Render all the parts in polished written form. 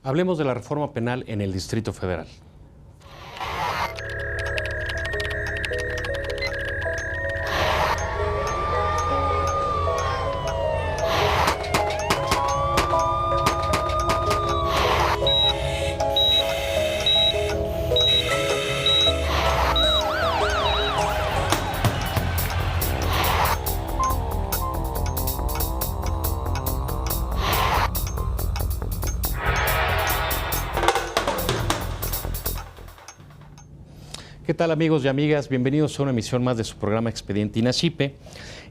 Hablemos de la reforma penal en el Distrito Federal. ¿Qué tal, amigos y amigas? Bienvenidos a una emisión más de su programa Expediente INACIPE.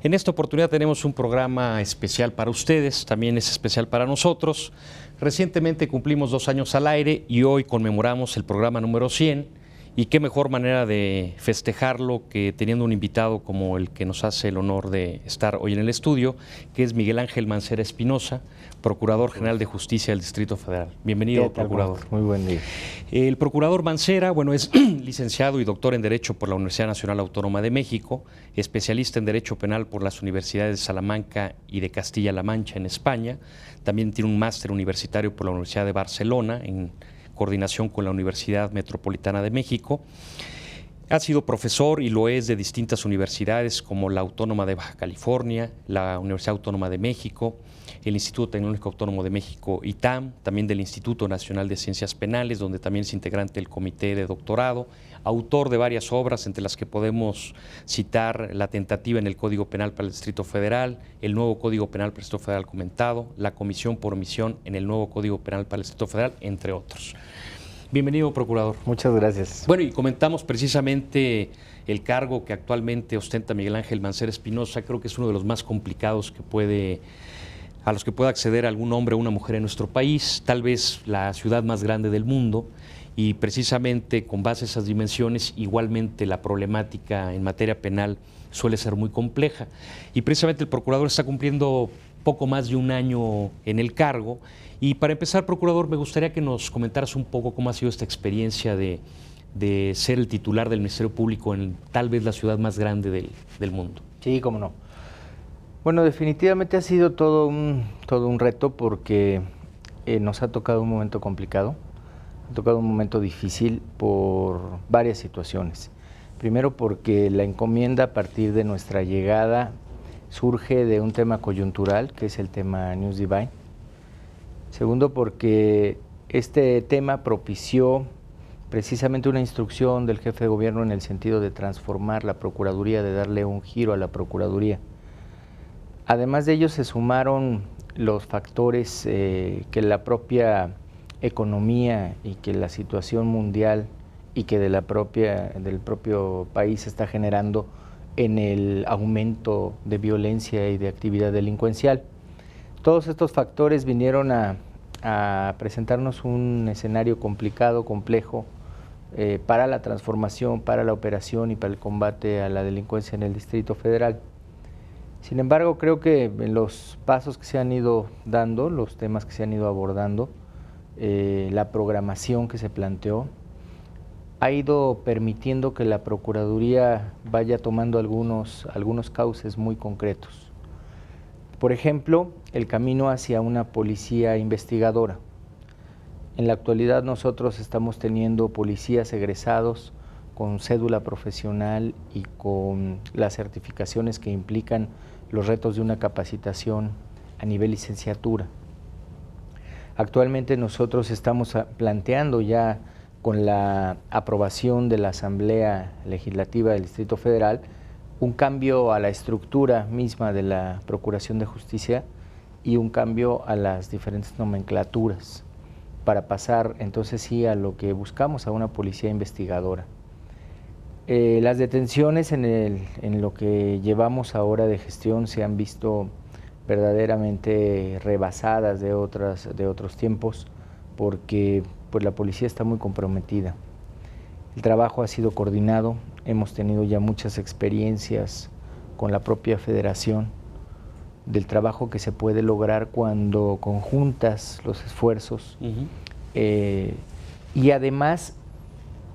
En esta oportunidad tenemos un programa especial para ustedes, también es especial para nosotros. Recientemente cumplimos 2 años al aire y hoy conmemoramos el programa número 100. Y qué mejor manera de festejarlo que teniendo un invitado como el que nos hace el honor de estar hoy en el estudio, que es Miguel Ángel Mancera Espinosa, Procurador General de Justicia del Distrito Federal. Bienvenido, procurador. Muy buen día. El procurador Mancera, es licenciado y doctor en Derecho por la Universidad Nacional Autónoma de México, especialista en Derecho Penal por las universidades de Salamanca y de Castilla-La Mancha en España. También tiene un máster universitario por la Universidad de Barcelona en coordinación con la Universidad Metropolitana de México. Ha sido profesor y lo es de distintas universidades como la Autónoma de Baja California, la Universidad Autónoma de México, el Instituto Tecnológico Autónomo de México, ITAM, también del Instituto Nacional de Ciencias Penales, donde también es integrante del Comité de Doctorado, autor de varias obras, entre las que podemos citar La tentativa en el Código Penal para el Distrito Federal, el nuevo Código Penal para el Distrito Federal comentado, la Comisión por Omisión en el nuevo Código Penal para el Distrito Federal, entre otros. Bienvenido, procurador. Muchas gracias. Bueno, y comentamos precisamente el cargo que actualmente ostenta Miguel Ángel Mancera Espinosa. Creo que es uno de los más complicados a los que puede acceder algún hombre o una mujer en nuestro país, tal vez la ciudad más grande del mundo, y precisamente con base a esas dimensiones, igualmente la problemática en materia penal suele ser muy compleja. Y precisamente el procurador está cumpliendo poco más de 1 año en el cargo. Y para empezar, procurador, me gustaría que nos comentaras un poco cómo ha sido esta experiencia de ser el titular del Ministerio Público en tal vez la ciudad más grande del mundo. Sí, cómo no. Bueno, definitivamente ha sido todo un reto porque nos ha tocado un momento complicado, ha tocado un momento difícil por varias situaciones. Primero porque la encomienda a partir de nuestra llegada surge de un tema coyuntural, que es el tema News Divine. Segundo, porque este tema propició precisamente una instrucción del jefe de gobierno en el sentido de transformar la Procuraduría, de darle un giro a la Procuraduría. Además de ello se sumaron los factores que la propia economía y que la situación mundial y que del propio país está generando en el aumento de violencia y de actividad delincuencial. Todos estos factores vinieron a presentarnos un escenario complicado, complejo, para la transformación, para la operación y para el combate a la delincuencia en el Distrito Federal. Sin embargo, creo que en los pasos que se han ido dando, los temas que se han ido abordando, la programación que se planteó, ha ido permitiendo que la Procuraduría vaya tomando algunos cauces muy concretos. Por ejemplo, el camino hacia una policía investigadora. En la actualidad nosotros estamos teniendo policías egresados con cédula profesional y con las certificaciones que implican los retos de una capacitación a nivel licenciatura. Actualmente nosotros estamos planteando ya con la aprobación de la Asamblea Legislativa del Distrito Federal un cambio a la estructura misma de la Procuración de Justicia y un cambio a las diferentes nomenclaturas para pasar entonces sí a lo que buscamos, a una policía investigadora. Las detenciones en lo que llevamos ahora de gestión se han visto verdaderamente rebasadas de otros tiempos porque pues, la policía está muy comprometida. El trabajo ha sido coordinado, hemos tenido ya muchas experiencias con la propia federación del trabajo que se puede lograr cuando conjuntas los esfuerzos y además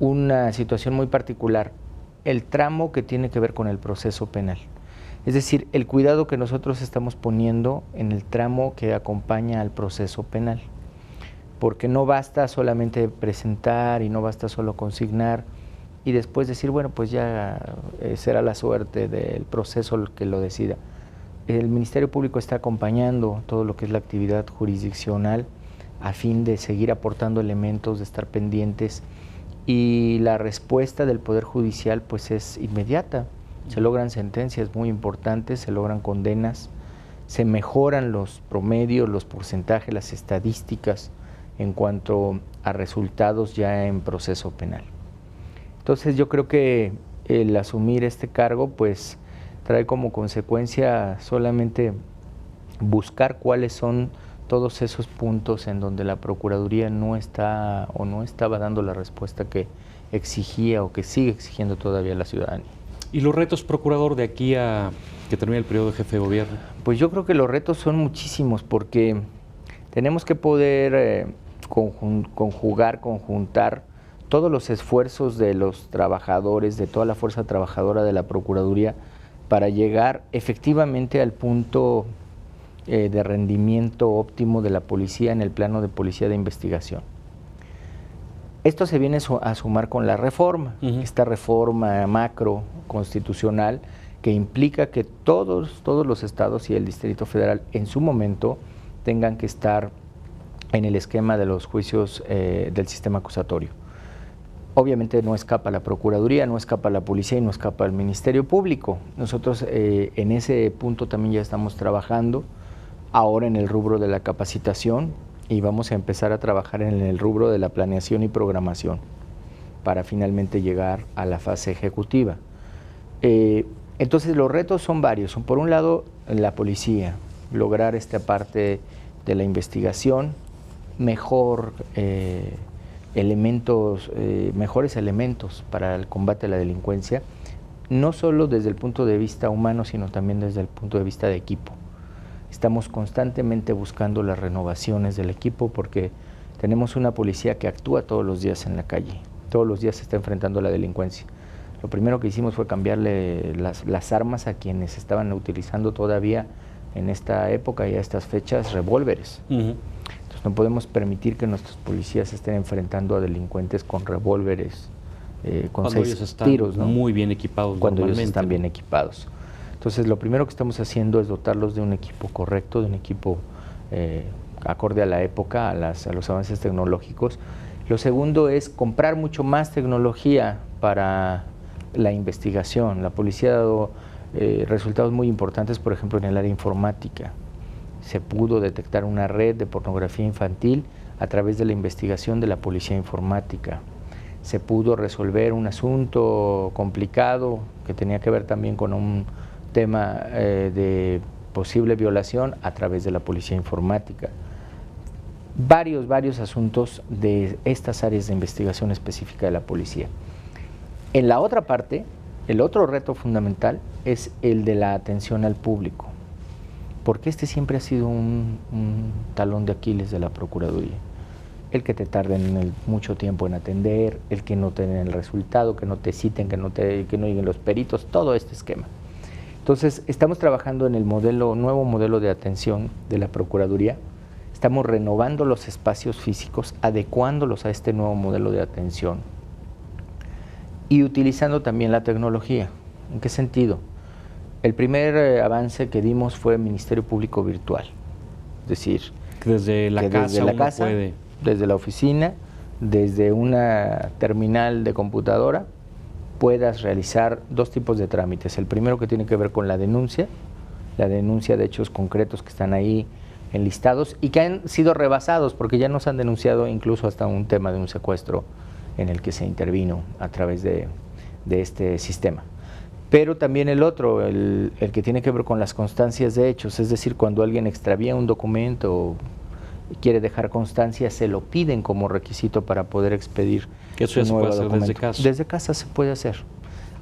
una situación muy particular, el tramo que tiene que ver con el proceso penal. Es decir, el cuidado que nosotros estamos poniendo en el tramo que acompaña al proceso penal. porque no basta solamente presentar y no basta solo consignar y después decir, bueno, pues ya será la suerte del proceso el que lo decida. El Ministerio Público está acompañando todo lo que es la actividad jurisdiccional a fin de seguir aportando elementos, de estar pendientes, y la respuesta del Poder Judicial pues es inmediata. Se logran sentencias muy importantes, se logran condenas, se mejoran los promedios, los porcentajes, las estadísticas en cuanto a resultados ya en proceso penal. Entonces yo creo que el asumir este cargo pues trae como consecuencia solamente buscar cuáles son todos esos puntos en donde la Procuraduría no está o no estaba dando la respuesta que exigía o que sigue exigiendo todavía la ciudadanía. ¿Y los retos, procurador, de aquí a que termine el periodo de jefe de gobierno? Pues yo creo que los retos son muchísimos porque tenemos que poder conjuntar todos los esfuerzos de los trabajadores, de toda la fuerza trabajadora de la Procuraduría para llegar efectivamente al punto de rendimiento óptimo de la policía en el plano de policía de investigación. Esto se viene a sumar con la reforma, esta reforma macro constitucional que implica que todos los estados y el Distrito Federal en su momento tengan que estar en el esquema de los juicios del sistema acusatorio. Obviamente no escapa la Procuraduría, no escapa la Policía y no escapa el Ministerio Público. Nosotros en ese punto también ya estamos trabajando ahora en el rubro de la capacitación y vamos a empezar a trabajar en el rubro de la planeación y programación para finalmente llegar a la fase ejecutiva. Entonces los retos son varios. Son por un lado la policía, lograr esta parte de la investigación, mejores elementos para el combate a la delincuencia, no solo desde el punto de vista humano, sino también desde el punto de vista de equipo. Estamos constantemente buscando las renovaciones del equipo porque tenemos una policía que actúa todos los días en la calle, todos los días se está enfrentando a la delincuencia. Lo primero que hicimos fue cambiarle las armas a quienes estaban utilizando todavía en esta época y a estas fechas revólveres. Entonces no podemos permitir que nuestros policías estén enfrentando a delincuentes con revólveres, con 6 tiros, ¿no? Muy bien equipados. Cuando ellos están bien equipados. Entonces lo primero que estamos haciendo es dotarlos de un equipo correcto, de un equipo acorde a la época, a los avances tecnológicos. Lo segundo es comprar mucho más tecnología para la investigación. La policía ha dado resultados muy importantes, por ejemplo, en el área informática. Se pudo detectar una red de pornografía infantil a través de la investigación de la policía informática. Se pudo resolver un asunto complicado que tenía que ver también con un tema de posible violación a través de la policía informática. Varios asuntos de estas áreas de investigación específica de la policía. En la otra parte, el otro reto fundamental es el de la atención al público, porque este siempre ha sido un talón de Aquiles de la Procuraduría. El que te tarden mucho tiempo en atender, el que no te den el resultado, que no te citen, que no lleguen los peritos, todo este esquema. Entonces, estamos trabajando en el nuevo modelo de atención de la Procuraduría. Estamos renovando los espacios físicos, adecuándolos a este nuevo modelo de atención y utilizando también la tecnología. ¿En qué sentido? El primer avance que dimos fue Ministerio Público Virtual, es decir, desde la casa, desde la oficina, desde una terminal de computadora, puedas realizar 2 tipos de trámites. El primero que tiene que ver con la denuncia de hechos concretos que están ahí enlistados y que han sido rebasados porque ya nos han denunciado incluso hasta un tema de un secuestro en el que se intervino a través de este sistema. Pero también el otro, el que tiene que ver con las constancias de hechos, es decir, cuando alguien extravía un documento o quiere dejar constancia, se lo piden como requisito para poder expedir ¿Eso ya se puede hacer desde casa? Desde casa se puede hacer.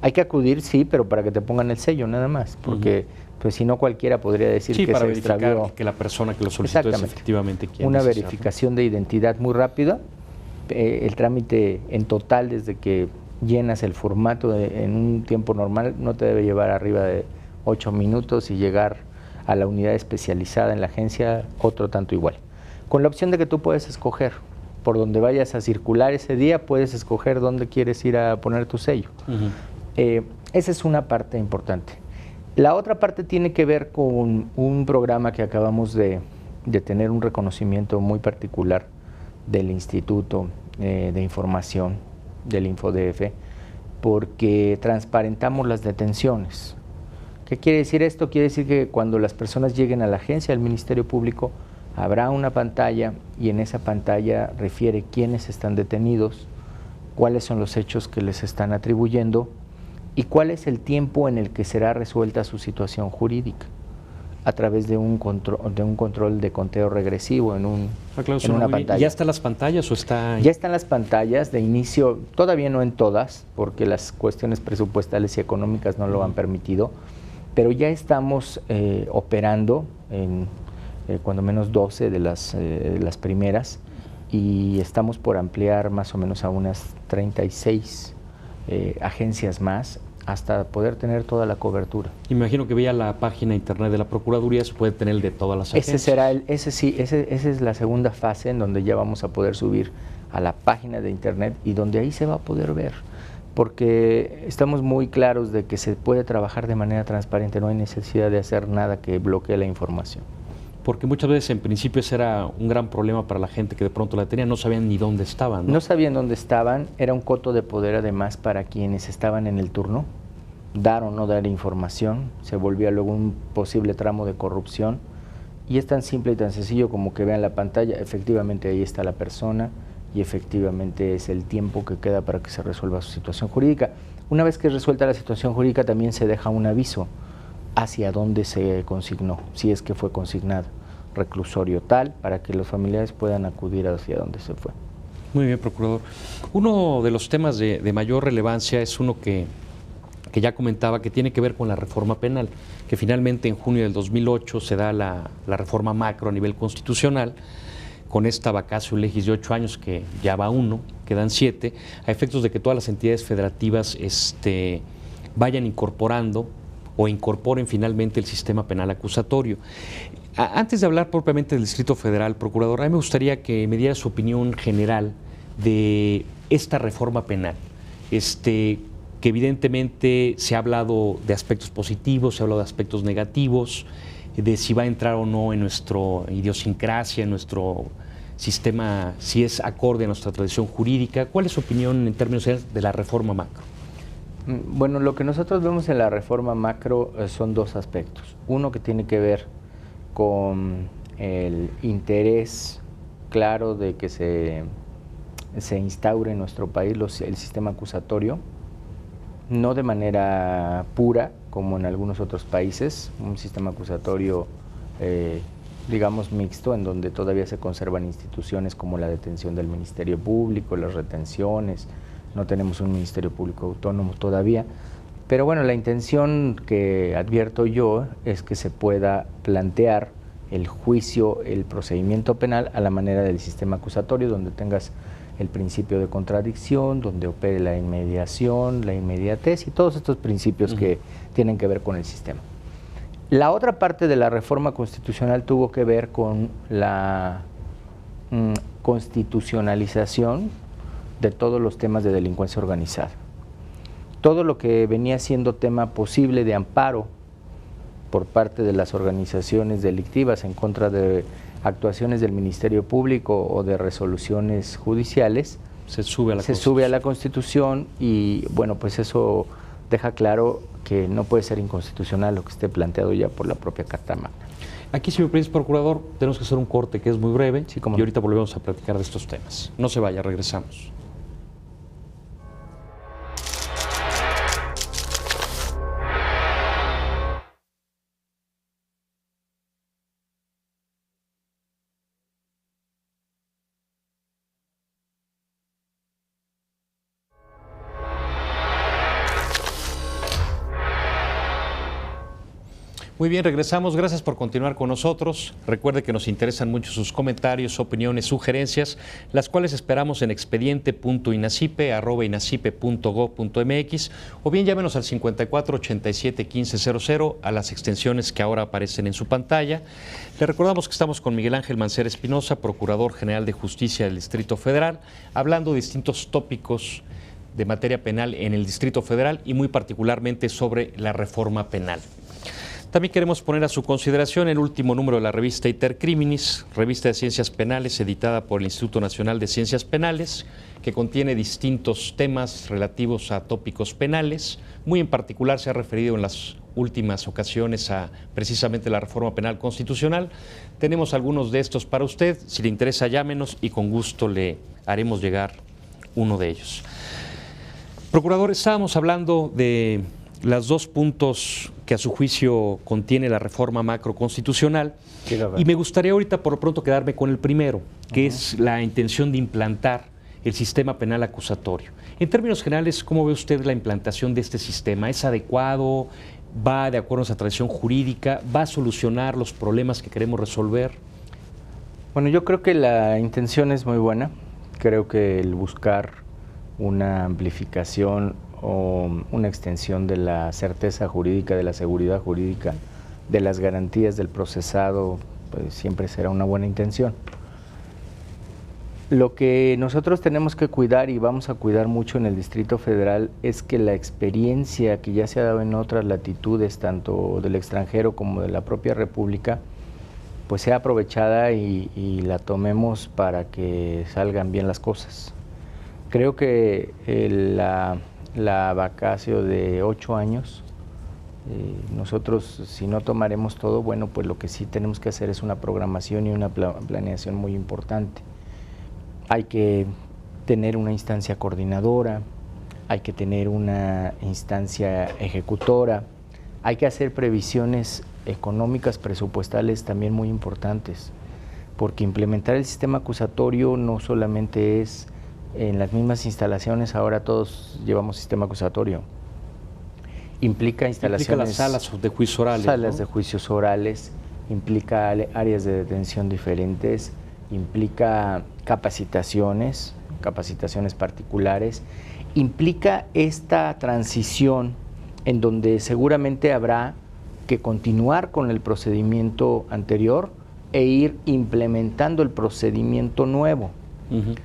Hay que acudir, sí, pero para que te pongan el sello nada más, porque pues si no cualquiera podría decir que para se extravió. verificar que la persona que lo solicitó es efectivamente quien una desea, verificación de identidad muy rápida. El trámite en total desde que llenas el formato en un tiempo normal no te debe llevar arriba de 8 minutos y llegar a la unidad especializada en la agencia otro tanto igual. Con la opción de que tú puedes escoger por donde vayas a circular ese día, puedes escoger dónde quieres ir a poner tu sello. Esa es una parte importante. La otra parte tiene que ver con un programa que acabamos de tener un reconocimiento muy particular del Instituto de Información del InfoDF, porque transparentamos las detenciones. ¿Qué quiere decir esto? Quiere decir que cuando las personas lleguen a la agencia del Ministerio Público, habrá una pantalla y en esa pantalla refiere quiénes están detenidos, cuáles son los hechos que les están atribuyendo y cuál es el tiempo en el que será resuelta su situación jurídica a través de un control de conteo regresivo en una pantalla. ¿Ya están las pantallas o está...? Ya están las pantallas de inicio, todavía no en todas, porque las cuestiones presupuestales y económicas no lo han permitido, pero ya estamos operando en cuando menos 12 de las primeras y estamos por ampliar más o menos a unas 36 agencias más hasta poder tener toda la cobertura. Imagino que vía la página internet de la Procuraduría se puede tener el de todas las agencias. Esa es la segunda fase en donde ya vamos a poder subir a la página de internet y donde ahí se va a poder ver, porque estamos muy claros de que se puede trabajar de manera transparente, no hay necesidad de hacer nada que bloquee la información. Porque muchas veces en principio ese era un gran problema para la gente que de pronto la tenía, no sabían ni dónde estaban. No sabían dónde estaban, era un coto de poder además para quienes estaban en el turno, dar o no dar información, se volvía luego un posible tramo de corrupción y es tan simple y tan sencillo como que vean la pantalla, efectivamente ahí está la persona y efectivamente es el tiempo que queda para que se resuelva su situación jurídica. Una vez que es resuelta la situación jurídica también se deja un aviso hacia dónde se consignó, si es que fue consignado, reclusorio tal, para que los familiares puedan acudir hacia dónde se fue. Muy bien, procurador. Uno de los temas de mayor relevancia es uno que ya comentaba, que tiene que ver con la reforma penal, que finalmente en junio del 2008 se da la reforma macro a nivel constitucional, con esta vacatio legis de 8 años, que ya va 1, quedan 7, a efectos de que todas las entidades federativas vayan incorporando o incorporen finalmente el sistema penal acusatorio. Antes de hablar propiamente del Distrito Federal, procurador, a mí me gustaría que me diera su opinión general de esta reforma penal, que evidentemente se ha hablado de aspectos positivos, se ha hablado de aspectos negativos, de si va a entrar o no en nuestra idiosincrasia, en nuestro sistema, si es acorde a nuestra tradición jurídica. ¿Cuál es su opinión en términos de la reforma macro? Bueno, lo que nosotros vemos en la reforma macro son dos aspectos. Uno que tiene que ver con el interés claro de que se instaure en nuestro país el sistema acusatorio, no de manera pura como en algunos otros países, un sistema acusatorio digamos mixto, en donde todavía se conservan instituciones como la detención del Ministerio Público, las retenciones, no tenemos un Ministerio Público autónomo todavía, pero bueno, la intención que advierto yo es que se pueda plantear el juicio, el procedimiento penal a la manera del sistema acusatorio, donde tengas el principio de contradicción, donde opere la inmediación, la inmediatez y todos estos principios que tienen que ver con el sistema. La otra parte de la reforma constitucional tuvo que ver con la constitucionalización de todos los temas de delincuencia organizada. Todo lo que venía siendo tema posible de amparo por parte de las organizaciones delictivas en contra de actuaciones del Ministerio Público o de resoluciones judiciales, se sube a la Constitución y bueno, pues eso deja claro que no puede ser inconstitucional lo que esté planteado ya por la propia Carta Magna. Aquí, señor procurador, tenemos que hacer un corte que es muy breve y ahorita volvemos a platicar de estos temas. No se vaya, regresamos. Muy bien, regresamos. Gracias por continuar con nosotros. Recuerde que nos interesan mucho sus comentarios, opiniones, sugerencias, las cuales esperamos en expediente.inacipe@inacipe.gov.mx o bien llámenos al 54 87 1500 a las extensiones que ahora aparecen en su pantalla. Le recordamos que estamos con Miguel Ángel Mancera Espinosa, Procurador General de Justicia del Distrito Federal, hablando de distintos tópicos de materia penal en el Distrito Federal y muy particularmente sobre la reforma penal. También queremos poner a su consideración el último número de la revista Iter Criminis, revista de ciencias penales editada por el Instituto Nacional de Ciencias Penales, que contiene distintos temas relativos a tópicos penales. Muy en particular se ha referido en las últimas ocasiones a precisamente la reforma penal constitucional. Tenemos algunos de estos para usted. Si le interesa, llámenos y con gusto le haremos llegar uno de ellos. Procurador, estábamos hablando de los 2 puntos que a su juicio contiene la reforma macroconstitucional y me gustaría ahorita por lo pronto quedarme con el primero, que es la intención de implantar el sistema penal acusatorio. En términos generales, ¿cómo ve usted la implantación de este sistema? ¿Es adecuado? ¿Va de acuerdo a esa tradición jurídica? ¿Va a solucionar los problemas que queremos resolver? Bueno, yo creo que la intención es muy buena. Creo que el buscar una amplificación o una extensión de la certeza jurídica, de la seguridad jurídica, de las garantías del procesado, pues siempre será una buena intención. Lo que nosotros tenemos que cuidar y vamos a cuidar mucho en el Distrito Federal es que la experiencia que ya se ha dado en otras latitudes, tanto del extranjero como de la propia República, pues sea aprovechada y la tomemos para que salgan bien las cosas. Creo que la vacacio de 8 años, nosotros si no tomaremos todo, bueno, pues lo que sí tenemos que hacer es una programación y una planeación muy importante. Hay que tener una instancia coordinadora, hay que tener una instancia ejecutora, hay que hacer previsiones económicas, presupuestales también muy importantes, porque implementar el sistema acusatorio no solamente es en las mismas instalaciones, ahora todos llevamos sistema acusatorio. Implica instalaciones. Implica las salas de juicios orales. Salas de juicios orales, implica áreas de detención diferentes, implica capacitaciones particulares, implica esta transición en donde seguramente habrá que continuar con el procedimiento anterior e ir implementando el procedimiento nuevo.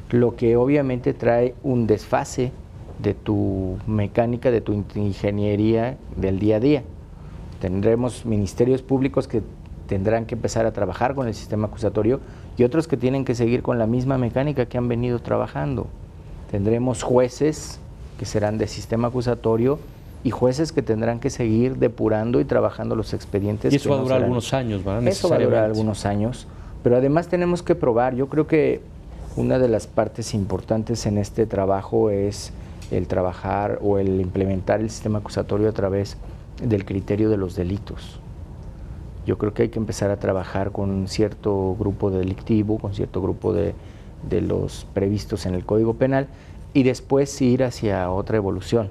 Lo que obviamente trae un desfase de tu mecánica, de tu ingeniería del día a día. Tendremos ministerios públicos que tendrán que empezar a trabajar con el sistema acusatorio y otros que tienen que seguir con la misma mecánica que han venido trabajando. Tendremos jueces que serán de sistema acusatorio y jueces que tendrán que seguir depurando y trabajando los expedientes. Y eso va a durar algunos años, ¿verdad? Eso va a durar algunos años, pero además tenemos que probar. Yo creo que una de las partes importantes en este trabajo es el trabajar o el implementar el sistema acusatorio a través del criterio de los delitos. Yo creo que hay que empezar a trabajar con un cierto grupo delictivo, con cierto grupo de los previstos en el Código Penal y después ir hacia otra evolución,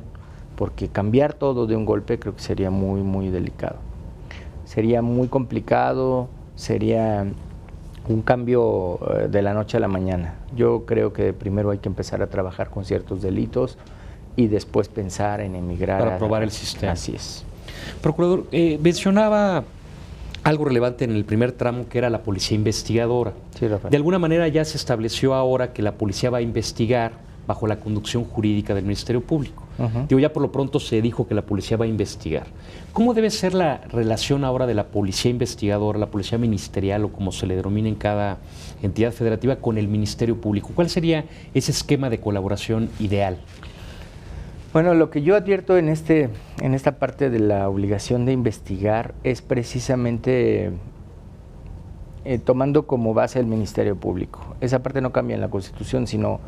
porque cambiar todo de un golpe creo que sería muy, muy delicado. Sería muy complicado, sería un cambio de la noche a la mañana. Yo creo que primero hay que empezar a trabajar con ciertos delitos y después pensar en emigrar. Para probar el sistema. Así es. Procurador, mencionaba algo relevante en el primer tramo que era la policía investigadora. Sí, Rafael. De alguna manera ya se estableció ahora que la policía va a investigar bajo la conducción jurídica del Ministerio Público. Digo, ya por lo pronto se dijo que la policía va a investigar. ¿Cómo debe ser la relación ahora de la policía investigadora, la policía ministerial o como se le denomina en cada entidad federativa con el Ministerio Público? ¿Cuál sería ese esquema de colaboración ideal? Bueno, lo que yo advierto en esta parte de la obligación de investigar es precisamente tomando como base el Ministerio Público. Esa parte no cambia en la Constitución, sino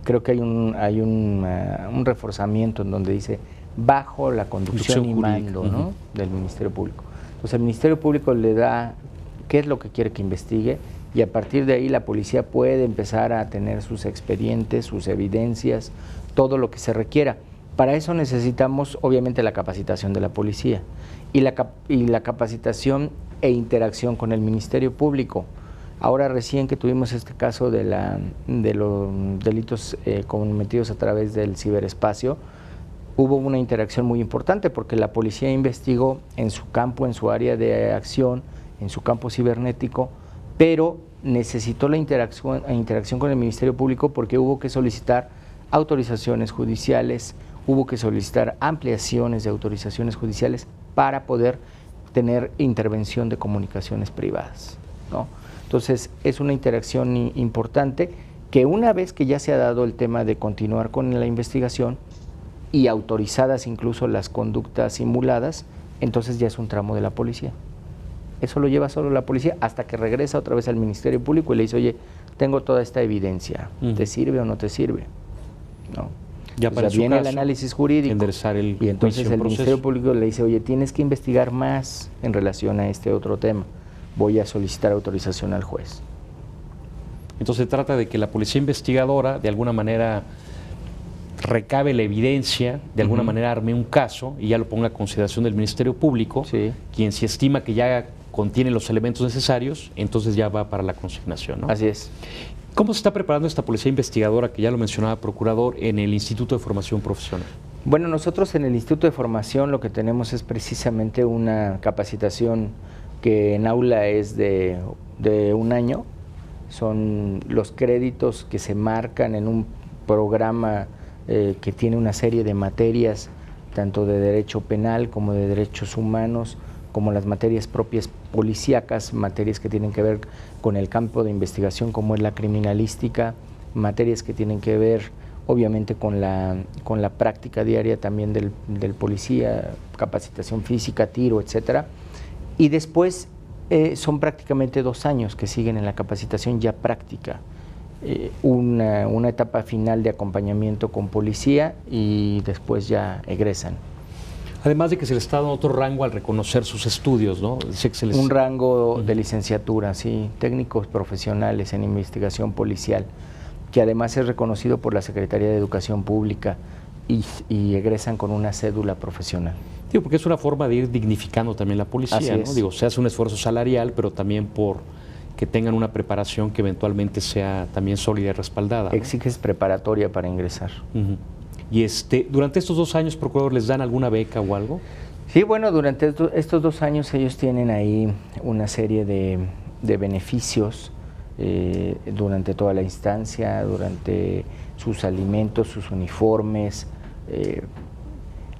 creo que hay un reforzamiento en donde dice bajo la conducción y mando, ¿no? del Ministerio Público. Entonces el Ministerio Público le da qué es lo que quiere que investigue y a partir de ahí la policía puede empezar a tener sus expedientes, sus evidencias, todo lo que se requiera. Para eso necesitamos obviamente la capacitación de la policía y la capacitación e interacción con el Ministerio Público. Ahora recién que tuvimos este caso de los delitos cometidos a través del ciberespacio, hubo una interacción muy importante porque la policía investigó en su campo, en su área de acción, en su campo cibernético, pero necesitó la interacción con el Ministerio Público porque hubo que solicitar autorizaciones judiciales, hubo que solicitar ampliaciones de autorizaciones judiciales para poder tener intervención de comunicaciones privadas, ¿no? Entonces, es una interacción importante que una vez que ya se ha dado el tema de continuar con la investigación y autorizadas incluso las conductas simuladas, entonces ya es un tramo de la policía. Eso lo lleva solo la policía hasta que regresa otra vez al Ministerio Público y le dice, oye, tengo toda esta evidencia, ¿te sirve o no te sirve? ¿No? Ya para viene caso, el análisis jurídico y entonces el Ministerio Público le dice, oye, tienes que investigar más en relación a este otro tema, voy a solicitar autorización al juez. Entonces se trata de que la policía investigadora de alguna manera recabe la evidencia, de alguna manera arme un caso y ya lo ponga a consideración del Ministerio Público, quien si estima que ya contiene los elementos necesarios, entonces ya va para la consignación, ¿no? Así es. ¿Cómo se está preparando esta policía investigadora, que ya lo mencionaba Procurador, en el Instituto de Formación Profesional? Bueno, nosotros en el Instituto de Formación lo que tenemos es precisamente una capacitación que en aula es de 1 año. Son los créditos que se marcan en un programa que tiene una serie de materias, tanto de derecho penal como de derechos humanos, como las materias propias policíacas, materias que tienen que ver con el campo de investigación como es la criminalística, materias que tienen que ver obviamente con la práctica diaria también del policía, capacitación física, tiro, etcétera. Y después son prácticamente 2 años que siguen en la capacitación ya práctica, una etapa final de acompañamiento con policía y después ya egresan. Además de que se les está dando otro rango al reconocer sus estudios, ¿no? Dice que un rango de licenciatura, sí, técnicos profesionales en investigación policial, que además es reconocido por la Secretaría de Educación Pública y egresan con una cédula profesional. Digo, porque es una forma de ir dignificando también la policía, ¿no? Digo, se hace un esfuerzo salarial, pero también por que tengan una preparación que eventualmente sea también sólida y respaldada, ¿no? Exiges preparatoria para ingresar. Y durante estos 2 años, Procurador, ¿les dan alguna beca o algo? Sí, bueno, durante estos 2 años ellos tienen ahí una serie de beneficios durante toda la instancia, durante sus alimentos, sus uniformes,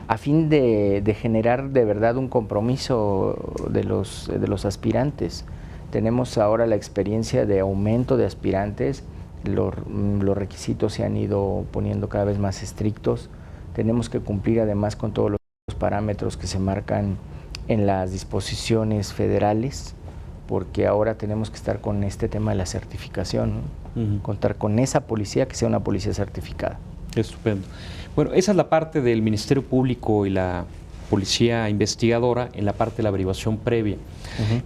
a fin de generar de verdad un compromiso de los aspirantes. Tenemos ahora la experiencia de aumento de aspirantes, los requisitos se han ido poniendo cada vez más estrictos, tenemos que cumplir además con todos los parámetros que se marcan en las disposiciones federales, porque ahora tenemos que estar con este tema de la certificación, ¿no? Contar con esa policía que sea una policía certificada. Estupendo. Bueno, esa es la parte del Ministerio Público y la policía investigadora en la parte de la averiguación previa.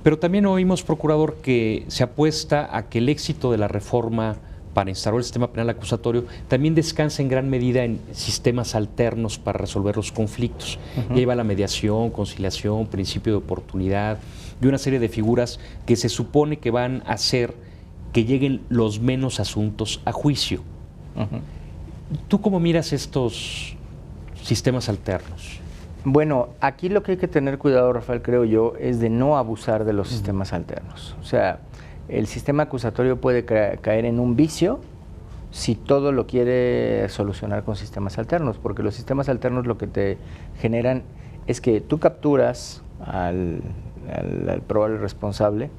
Pero también oímos, Procurador, que se apuesta a que el éxito de la reforma para instaurar el sistema penal acusatorio también descansa en gran medida en sistemas alternos para resolver los conflictos. Lleva la mediación, conciliación, principio de oportunidad y una serie de figuras que se supone que van a hacer que lleguen los menos asuntos a juicio. ¿Tú cómo miras estos sistemas alternos? Bueno, aquí lo que hay que tener cuidado, Rafael, creo yo, es de no abusar de los sistemas alternos. O sea, el sistema acusatorio puede caer en un vicio si todo lo quiere solucionar con sistemas alternos, porque los sistemas alternos lo que te generan es que tú capturas al probable responsable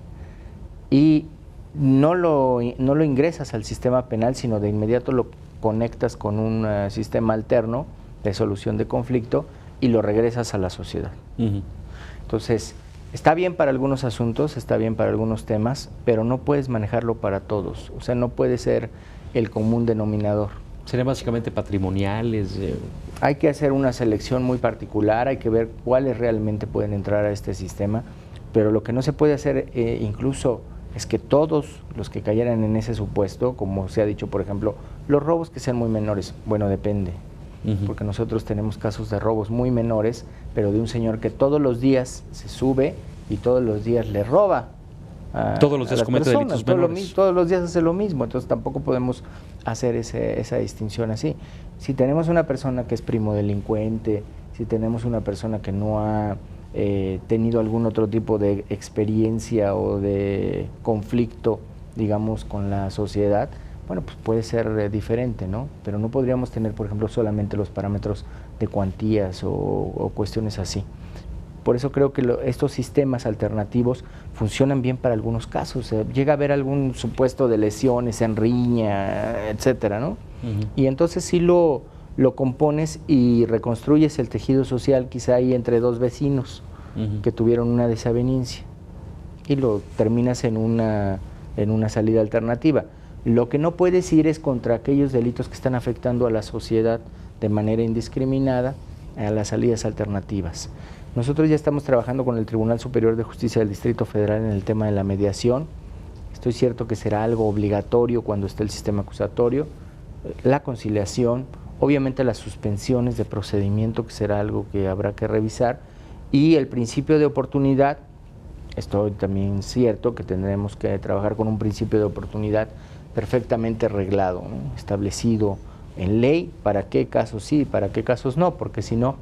y no lo ingresas al sistema penal, sino de inmediato lo conectas con un sistema alterno de solución de conflicto y lo regresas a la sociedad. Entonces, está bien para algunos asuntos, está bien para algunos temas, pero no puedes manejarlo para todos. O sea, no puede ser el común denominador. ¿Serían básicamente patrimoniales? Hay que hacer una selección muy particular, hay que ver cuáles realmente pueden entrar a este sistema, pero lo que no se puede hacer incluso es que todos los que cayeran en ese supuesto, como se ha dicho, por ejemplo, los robos que sean muy menores, bueno, depende. Porque nosotros tenemos casos de robos muy menores, pero de un señor que todos los días se sube y todos los días le roba. Todos los días comete delitos menores. Todos los días hace lo mismo, entonces tampoco podemos hacer esa distinción así. Si tenemos una persona que es primo delincuente, si tenemos una persona que no ha tenido algún otro tipo de experiencia o de conflicto, digamos, con la sociedad, bueno, pues puede ser diferente, ¿no? Pero no podríamos tener, por ejemplo, solamente los parámetros de cuantías o cuestiones así. Por eso creo que estos sistemas alternativos funcionan bien para algunos casos. Llega a haber algún supuesto de lesiones en riña, etcétera, ¿no? Y entonces sí lo compones y reconstruyes el tejido social quizá ahí entre dos vecinos que tuvieron una desavenencia y lo terminas en una salida alternativa. Lo que no puedes ir es contra aquellos delitos que están afectando a la sociedad de manera indiscriminada, a las salidas alternativas. Nosotros ya estamos trabajando con el Tribunal Superior de Justicia del Distrito Federal en el tema de la mediación. Estoy cierto que será algo obligatorio cuando esté el sistema acusatorio, la conciliación, obviamente las suspensiones de procedimiento, que será algo que habrá que revisar, y el principio de oportunidad. Estoy también cierto que tendremos que trabajar con un principio de oportunidad perfectamente reglado, ¿no? Establecido en ley, para qué casos sí, para qué casos no, porque si no,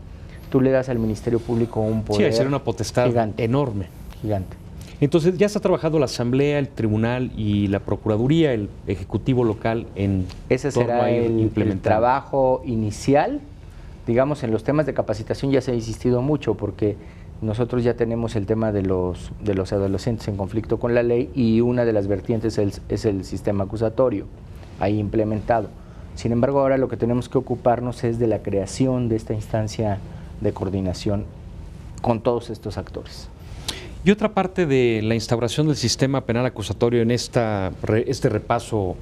tú le das al Ministerio Público un poder. Sí, sería una potestad enorme. Gigante. Entonces, ya está trabajando la Asamblea, el Tribunal y la Procuraduría, el Ejecutivo local en ese será el trabajo inicial. Digamos, en los temas de capacitación ya se ha insistido mucho, porque nosotros ya tenemos el tema de los adolescentes en conflicto con la ley, y una de las vertientes es el sistema acusatorio, ahí implementado. Sin embargo, ahora lo que tenemos que ocuparnos es de la creación de esta instancia de coordinación con todos estos actores. Y otra parte de la instauración del sistema penal acusatorio en este repaso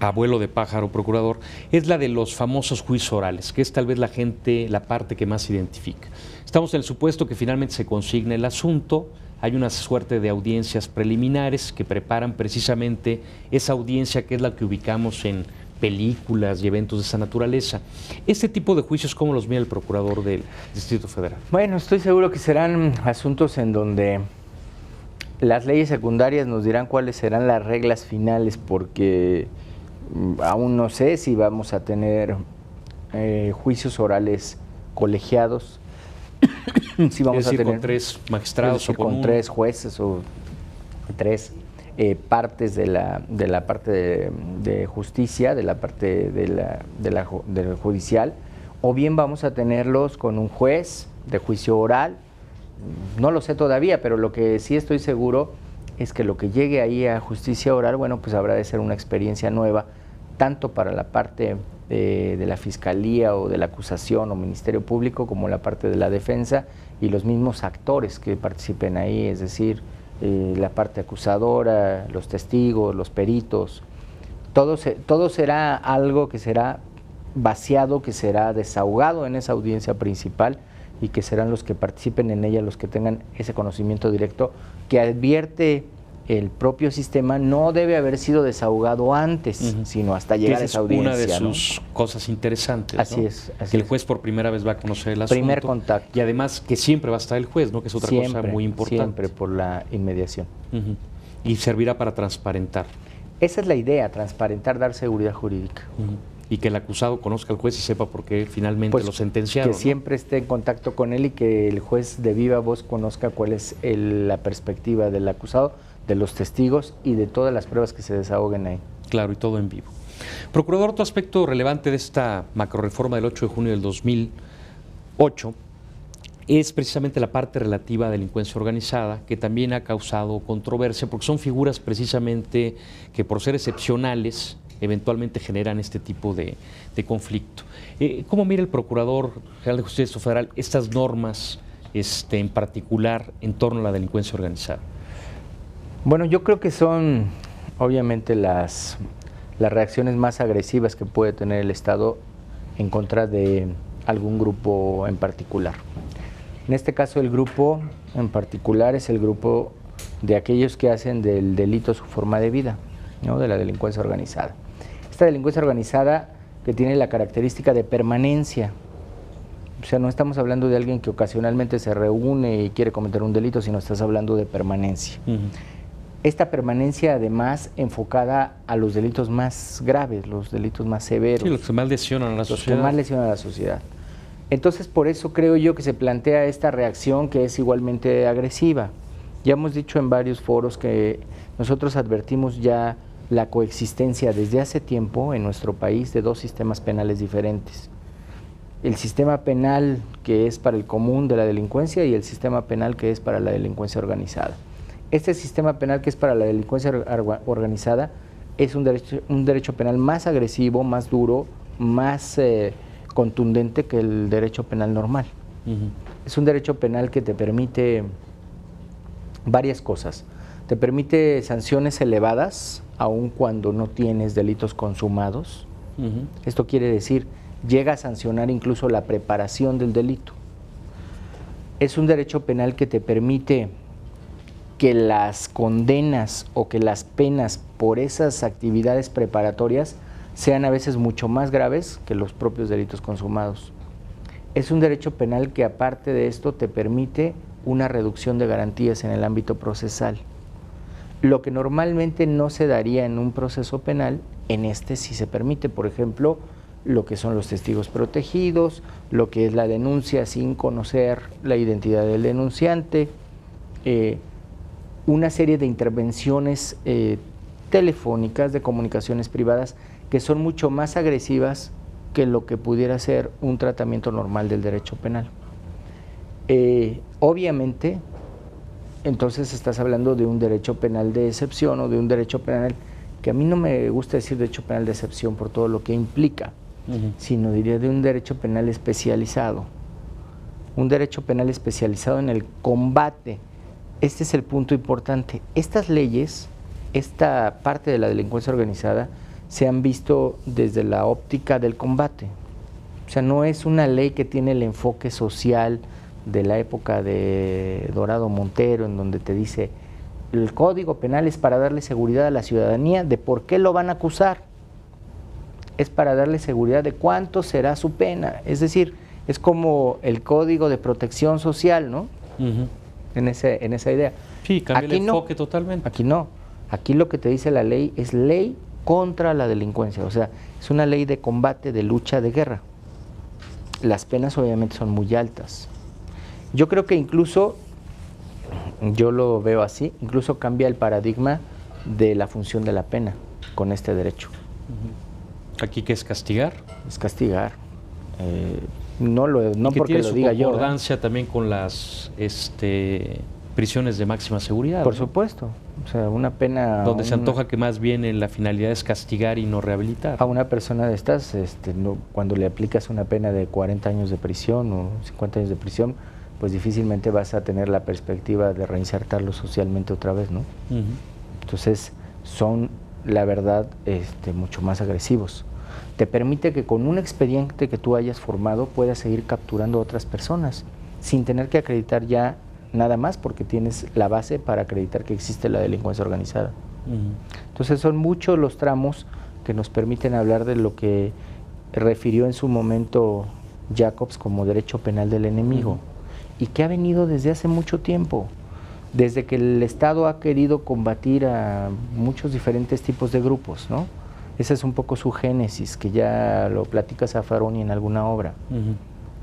a vuelo de pájaro, procurador, es la de los famosos juicios orales, que es tal vez la parte que más se identifica. Estamos en el supuesto que finalmente se consigna el asunto, hay una suerte de audiencias preliminares que preparan precisamente esa audiencia, que es la que ubicamos en películas y eventos de esa naturaleza. ¿Este tipo de juicios cómo los mira el procurador del Distrito Federal? Bueno, estoy seguro que serán asuntos en donde las leyes secundarias nos dirán cuáles serán las reglas finales, porque aún no sé si vamos a tener juicios orales colegiados, si vamos a tener con 3 magistrados o con 3 jueces o 3 partes de la parte de justicia, de la parte del judicial, o bien vamos a tenerlos con un juez de juicio oral. No lo sé todavía, pero lo que sí estoy seguro es que lo que llegue ahí a justicia oral, bueno, pues habrá de ser una experiencia nueva, tanto para la parte de la Fiscalía o de la acusación o Ministerio Público, como la parte de la defensa y los mismos actores que participen ahí, es decir, la parte acusadora, los testigos, los peritos. Todo será algo que será vaciado, que será desahogado en esa audiencia principal, y que serán los que participen en ella los que tengan ese conocimiento directo que advierte el propio sistema no debe haber sido desahogado antes, sino hasta llegar a esa audiencia. Esa es una de sus cosas interesantes, así ¿no? es. Que el juez por primera vez va a conocer el asunto. Primer contacto. Y además que siempre va a estar el juez, ¿no? Que es otra cosa muy importante. Siempre por la inmediación. Y servirá para transparentar. Esa es la idea, transparentar, dar seguridad jurídica. Y que el acusado conozca al juez y sepa por qué finalmente lo sentenciaron. Que siempre esté en contacto con él y que el juez de viva voz conozca cuál es la perspectiva del acusado, de los testigos y de todas las pruebas que se desahoguen ahí. Claro, y todo en vivo. Procurador, otro aspecto relevante de esta macroreforma del 8 de junio del 2008 es precisamente la parte relativa a delincuencia organizada, que también ha causado controversia, porque son figuras precisamente que por ser excepcionales eventualmente generan este tipo de conflicto. ¿Cómo mira el Procurador General de Justicia Federal estas normas en particular en torno a la delincuencia organizada? Bueno, yo creo que son obviamente las reacciones más agresivas que puede tener el Estado en contra de algún grupo en particular. En este caso, el grupo en particular es el grupo de aquellos que hacen del delito su forma de vida, ¿no? De la delincuencia organizada. Esta delincuencia organizada que tiene la característica de permanencia O sea, no estamos hablando de alguien que ocasionalmente se reúne y quiere cometer un delito, sino estás hablando de permanencia. Esta permanencia, además, enfocada a los delitos más graves, los delitos más severos. Sí, los que más lesionan a la sociedad. Los que más lesionan a la sociedad. Entonces, por eso creo yo que se plantea esta reacción que es igualmente agresiva. Ya hemos dicho en varios foros que nosotros advertimos ya la coexistencia desde hace tiempo en nuestro país de dos sistemas penales diferentes. El sistema penal que es para el común de la delincuencia y el sistema penal que es para la delincuencia organizada. Este sistema penal que es para la delincuencia organizada es un derecho penal más agresivo, más duro, más contundente que el derecho penal normal. Es un derecho penal que te permite varias cosas. Te permite sanciones elevadas, aun cuando no tienes delitos consumados. Esto quiere decir, llega a sancionar incluso la preparación del delito. Es un derecho penal que te permite que las condenas o que las penas por esas actividades preparatorias sean a veces mucho más graves que los propios delitos consumados. Es un derecho penal que, aparte de esto, te permite una reducción de garantías en el ámbito procesal. Lo que normalmente no se daría en un proceso penal, en este sí se permite. Por ejemplo, lo que son los testigos protegidos, lo que es la denuncia sin conocer la identidad del denunciante, una serie de intervenciones telefónicas, de comunicaciones privadas, que son mucho más agresivas que lo que pudiera ser un tratamiento normal del derecho penal. Obviamente, entonces estás hablando de un derecho penal de excepción o de un derecho penal que a mí no me gusta decir derecho penal de excepción por todo lo que implica, sino diría de un derecho penal especializado. Un derecho penal especializado en el combate. Este es el punto importante. Estas leyes, esta parte de la delincuencia organizada, se han visto desde la óptica del combate. O sea, no es una ley que tiene el enfoque social de la época de Dorado Montero, en donde te dice, el Código Penal es para darle seguridad a la ciudadanía de por qué lo van a acusar. Es para darle seguridad de cuánto será su pena. Es decir, es como el Código de Protección Social, ¿no? En esa idea. Sí, cambia el enfoque totalmente. Aquí no. Aquí lo que te dice la ley es ley contra la delincuencia. O sea, es una ley de combate, de lucha, de guerra. Las penas obviamente son muy altas. Yo creo que incluso, yo lo veo así, incluso cambia el paradigma de la función de la pena con este derecho. ¿Aquí qué es castigar? Es castigar. No porque lo diga yo. ¿Tiene su concordancia también con las prisiones de máxima seguridad? Por ¿no? supuesto. O sea, una pena... Donde se antoja que más bien la finalidad es castigar y no rehabilitar. A una persona de estas, cuando le aplicas una pena de 40 años de prisión o 50 años de prisión, pues difícilmente vas a tener la perspectiva de reinsertarlo socialmente otra vez, ¿no? Entonces, son, la verdad, mucho más agresivos. Te permite que con un expediente que tú hayas formado puedas seguir capturando a otras personas sin tener que acreditar ya nada más, porque tienes la base para acreditar que existe la delincuencia organizada. Entonces son muchos los tramos que nos permiten hablar de lo que refirió en su momento Jacobs como derecho penal del enemigo, y que ha venido desde hace mucho tiempo, desde que el Estado ha querido combatir a muchos diferentes tipos de grupos, ¿no? Esa es un poco su génesis, que ya lo platica Zaffaroni en alguna obra,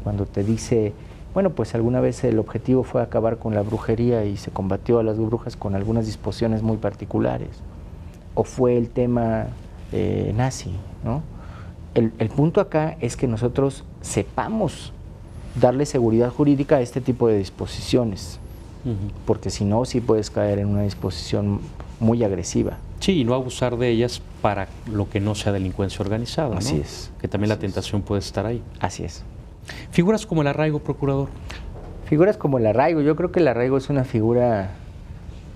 cuando te dice, bueno, pues alguna vez el objetivo fue acabar con la brujería y se combatió a las brujas con algunas disposiciones muy particulares, o fue el tema nazi, ¿no? El punto acá es que nosotros sepamos darle seguridad jurídica a este tipo de disposiciones, porque si no, sí puedes caer en una disposición muy agresiva. Sí, y no abusar de ellas para lo que no sea delincuencia organizada, Así ¿no? es. Que también la tentación puede estar ahí. Así es. Figuras como el arraigo, procurador. Figuras como el arraigo. Yo creo que el arraigo es una figura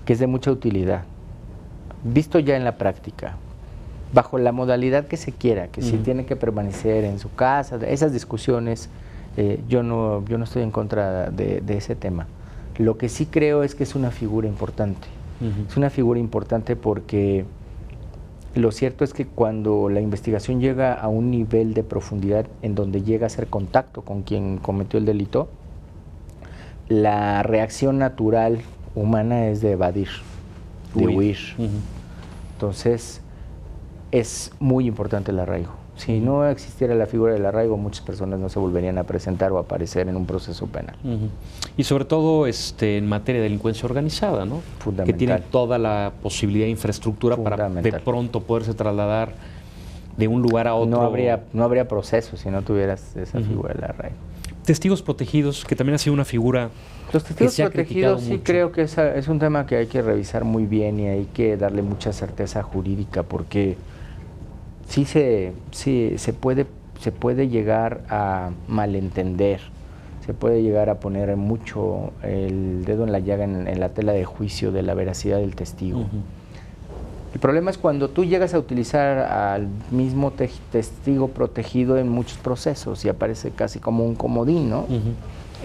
que es de mucha utilidad, visto ya en la práctica, bajo la modalidad que se quiera, que si tiene que permanecer en su casa, esas discusiones, yo no estoy en contra de ese tema. Lo que sí creo es que es una figura importante. Es una figura importante porque Lo cierto es que cuando la investigación llega a un nivel de profundidad en donde llega a hacer contacto con quien cometió el delito, la reacción natural humana es de evadir, de huir. Entonces, es muy importante el arraigo. Si no existiera la figura del arraigo, muchas personas no se volverían a presentar o a aparecer en un proceso penal. Y sobre todo en materia de delincuencia organizada, ¿no? Fundamental. Que tiene toda la posibilidad de infraestructura para de pronto poderse trasladar de un lugar a otro. No habría proceso si no tuvieras esa figura del arraigo. Testigos protegidos, que también ha sido una figura. Los testigos protegidos sí creo que es un tema que hay que revisar muy bien y hay que darle mucha certeza jurídica, porque sí se puede llegar a malentender, se puede llegar a poner mucho el dedo en la llaga en la tela de juicio de la veracidad del testigo. El problema es cuando tú llegas a utilizar al mismo testigo protegido en muchos procesos y aparece casi como un comodín, ¿no?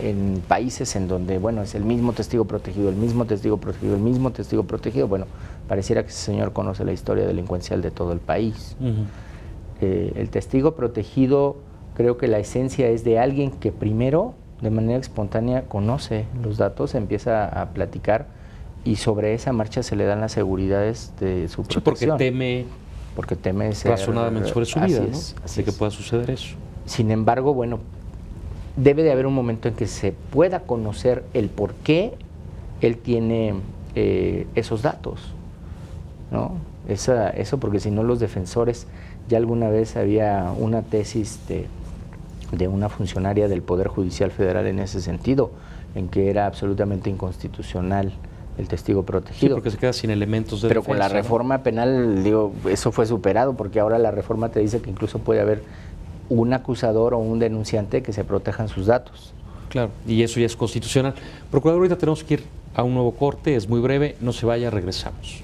En países en donde, bueno, es el mismo testigo protegido, el mismo testigo protegido, el mismo testigo protegido, bueno, pareciera que ese señor conoce la historia delincuencial de todo el país. El testigo protegido, creo que la esencia es de alguien que primero, de manera espontánea, conoce los datos, empieza a platicar y sobre esa marcha se le dan las seguridades de su protección. Porque teme ser razonadamente sobre su vida, ¿no? Así que pueda suceder eso. Sin embargo, bueno, debe de haber un momento en que se pueda conocer el por qué él tiene esos datos, ¿no? Eso porque si no los defensores, ya alguna vez había una tesis de una funcionaria del Poder Judicial Federal en ese sentido, en que era absolutamente inconstitucional el testigo protegido. Sí, porque se queda sin elementos de defensa. Pero con la reforma penal, digo, eso fue superado, porque ahora la reforma te dice que incluso puede haber un acusador o un denunciante que se protejan sus datos. Claro, y eso ya es constitucional. Procurador, ahorita tenemos que ir a un nuevo corte, es muy breve, no se vaya, regresamos.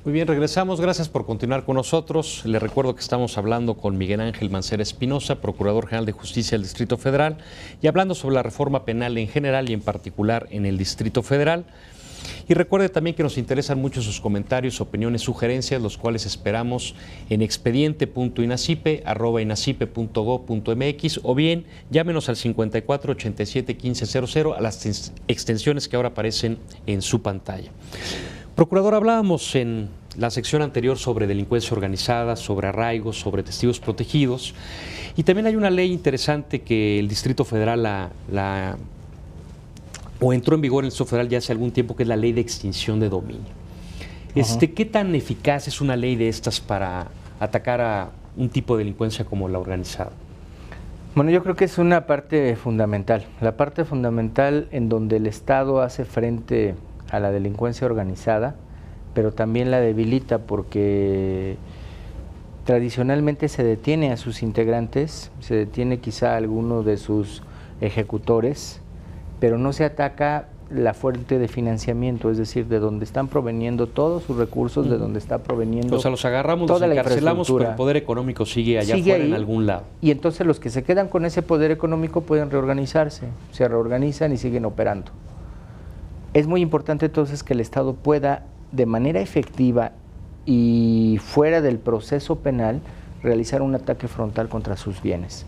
Muy bien, regresamos. Gracias por continuar con nosotros. Les recuerdo que estamos hablando con Miguel Ángel Mancera Espinosa, Procurador General de Justicia del Distrito Federal, y hablando sobre la reforma penal en general y en particular en el Distrito Federal. Y recuerde también que nos interesan mucho sus comentarios, opiniones, sugerencias, los cuales esperamos en expediente.inacipe@inacipe.gov.mx o bien llámenos al 54 87 1500 a las extensiones que ahora aparecen en su pantalla. Procurador, hablábamos en la sección anterior sobre delincuencia organizada, sobre arraigos, sobre testigos protegidos, y también hay una ley interesante que el Distrito Federal entró en vigor en el Distrito Federal ya hace algún tiempo, que es la Ley de Extinción de Dominio. ¿Qué tan eficaz es una ley de estas para atacar a un tipo de delincuencia como la organizada? Bueno, yo creo que es una parte fundamental, la parte fundamental en donde el Estado hace frente a la delincuencia organizada, pero también la debilita porque tradicionalmente se detiene a sus integrantes, se detiene quizá a alguno de sus ejecutores, pero no se ataca la fuente de financiamiento, es decir, de donde están proveniendo todos sus recursos, de donde está proveniendo. O sea, los agarramos, los encarcelamos, pero el poder económico sigue allá afuera en algún lado. Y entonces los que se quedan con ese poder económico pueden reorganizarse, se reorganizan y siguen operando. Es muy importante entonces que el Estado pueda, de manera efectiva y fuera del proceso penal, realizar un ataque frontal contra sus bienes.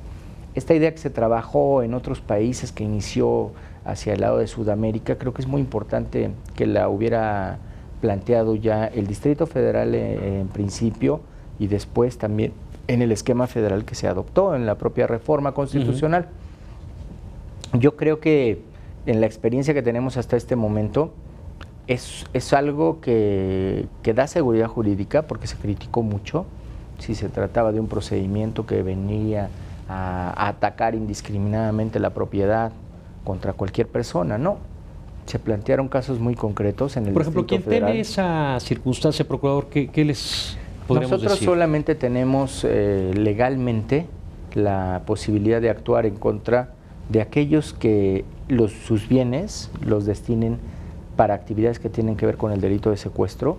Esta idea que se trabajó en otros países, que inició hacia el lado de Sudamérica, creo que es muy importante que la hubiera planteado ya el Distrito Federal en principio y después también en el esquema federal que se adoptó en la propia reforma constitucional. Yo creo que en la experiencia que tenemos hasta este momento, es algo que da seguridad jurídica, porque se criticó mucho si se trataba de un procedimiento que venía a atacar indiscriminadamente la propiedad contra cualquier persona. No, se plantearon casos muy concretos en el Distrito Federal. Por ejemplo, ¿quién tiene esa circunstancia, Procurador? ¿Qué les podremos decir? Nosotros solamente tenemos legalmente la posibilidad de actuar en contra de aquellos que sus bienes los destinen para actividades que tienen que ver con el delito de secuestro,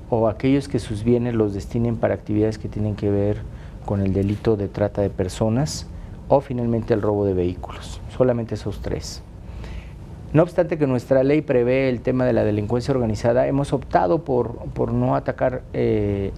o aquellos que sus bienes los destinen para actividades que tienen que ver con el delito de trata de personas, o finalmente el robo de vehículos. Solamente esos tres. No obstante que nuestra ley prevé el tema de la delincuencia organizada, hemos optado por no atacar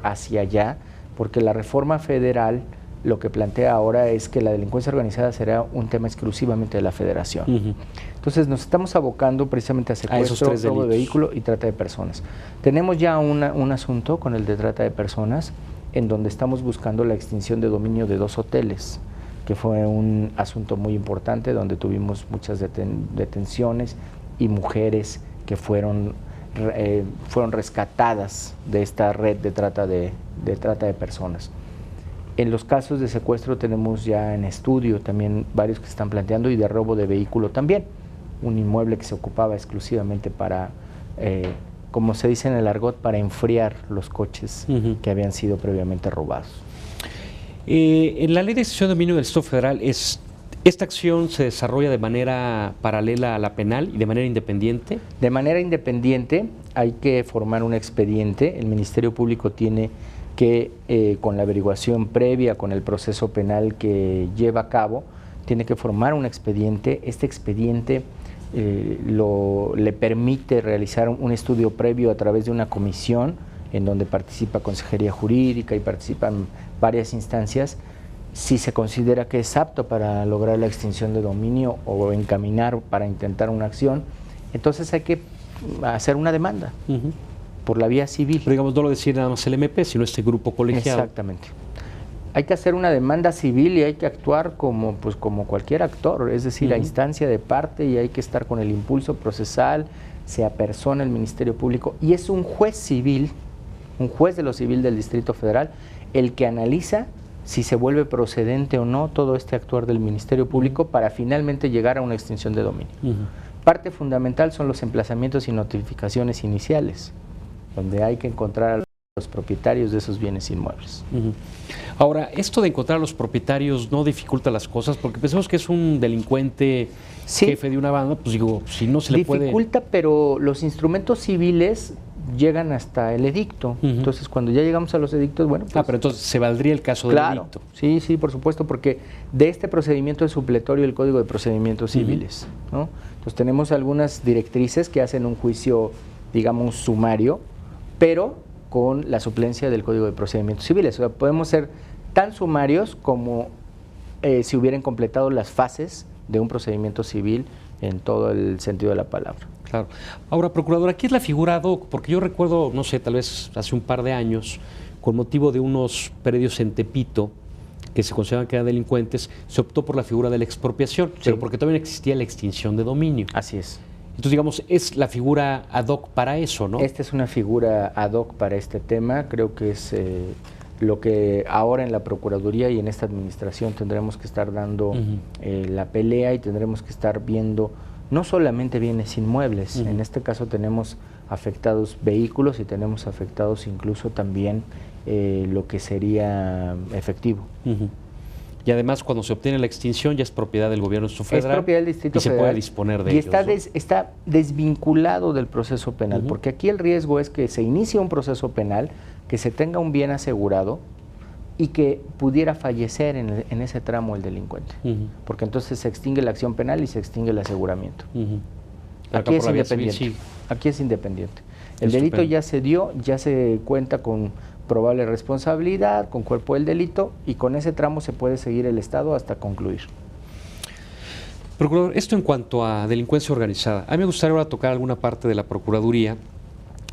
hacia allá, porque la reforma federal lo que plantea ahora es que la delincuencia organizada será un tema exclusivamente de la federación. Entonces nos estamos abocando precisamente a secuestro, robo de vehículo y trata de personas. Tenemos ya un asunto con el de trata de personas, en donde estamos buscando la extinción de dominio de 2 hoteles, que fue un asunto muy importante, donde tuvimos muchas detenciones y mujeres que fueron rescatadas de esta red de trata de personas. En los casos de secuestro tenemos ya en estudio también varios que se están planteando, y de robo de vehículo también, un inmueble que se ocupaba exclusivamente para, como se dice en el argot, para enfriar los coches que habían sido previamente robados. En la ley de extinción de dominio del Distrito Federal, ¿esta acción se desarrolla de manera paralela a la penal y de manera independiente? De manera independiente hay que formar un expediente. El Ministerio Público tiene que, con la averiguación previa, con el proceso penal que lleva a cabo, tiene que formar un expediente. Este expediente le permite realizar un estudio previo a través de una comisión en donde participa Consejería Jurídica y participan varias instancias. Si se considera que es apto para lograr la extinción de dominio o encaminar para intentar una acción, entonces hay que hacer una demanda por la vía civil. Pero digamos, no lo decide nada más el MP, sino este grupo colegiado. Exactamente. Hay que hacer una demanda civil y hay que actuar como cualquier actor, es decir, a instancia de parte, y hay que estar con el impulso procesal, se apersona el Ministerio Público, y es un juez civil, un juez de lo civil del Distrito Federal, el que analiza si se vuelve procedente o no todo este actuar del Ministerio Público para finalmente llegar a una extinción de dominio. Parte fundamental son los emplazamientos y notificaciones iniciales, donde hay que encontrar a los propietarios de esos bienes inmuebles. Ahora, esto de encontrar a los propietarios no dificulta las cosas, porque pensamos que es un delincuente jefe de una banda, pues digo, si no se le puede... Dificulta, pero los instrumentos civiles llegan hasta el edicto. Entonces, cuando ya llegamos a los edictos, bueno, pues... pero entonces se valdría el caso del edicto. Sí, sí, por supuesto, porque de este procedimiento es supletorio el Código de Procedimientos Civiles, ¿no? Entonces, tenemos algunas directrices que hacen un juicio, digamos, sumario, pero con la suplencia del Código de Procedimientos Civiles. O sea, podemos ser tan sumarios como si hubieran completado las fases de un procedimiento civil en todo el sentido de la palabra. Claro. Ahora, procurador, aquí es la figura ad hoc, porque yo recuerdo, no sé, tal vez hace un par de años, con motivo de unos predios en Tepito que se consideraban que eran delincuentes, se optó por la figura de la expropiación, pero porque todavía no existía la extinción de dominio. Así es. Entonces, digamos, es la figura ad hoc para eso, ¿no? Esta es una figura ad hoc para este tema. Creo que es lo que ahora en la Procuraduría y en esta administración tendremos que estar dando la pelea, y tendremos que estar viendo no solamente bienes inmuebles. En este caso tenemos afectados vehículos y tenemos afectados incluso también lo que sería efectivo. Y además, cuando se obtiene la extinción, ya es propiedad del gobierno federal. Es propiedad del Distrito Federal. Y se puede disponer de y ellos. Está desvinculado del proceso penal, porque aquí el riesgo es que se inicie un proceso penal, que se tenga un bien asegurado y que pudiera fallecer en ese tramo el delincuente. Porque entonces se extingue la acción penal y se extingue el aseguramiento. Aquí es independiente. Aquí es independiente. El delito ya se dio, ya se cuenta con probable responsabilidad, con cuerpo del delito, y con ese tramo se puede seguir el Estado hasta concluir. Procurador, esto en cuanto a delincuencia organizada. A mí me gustaría ahora tocar alguna parte de la Procuraduría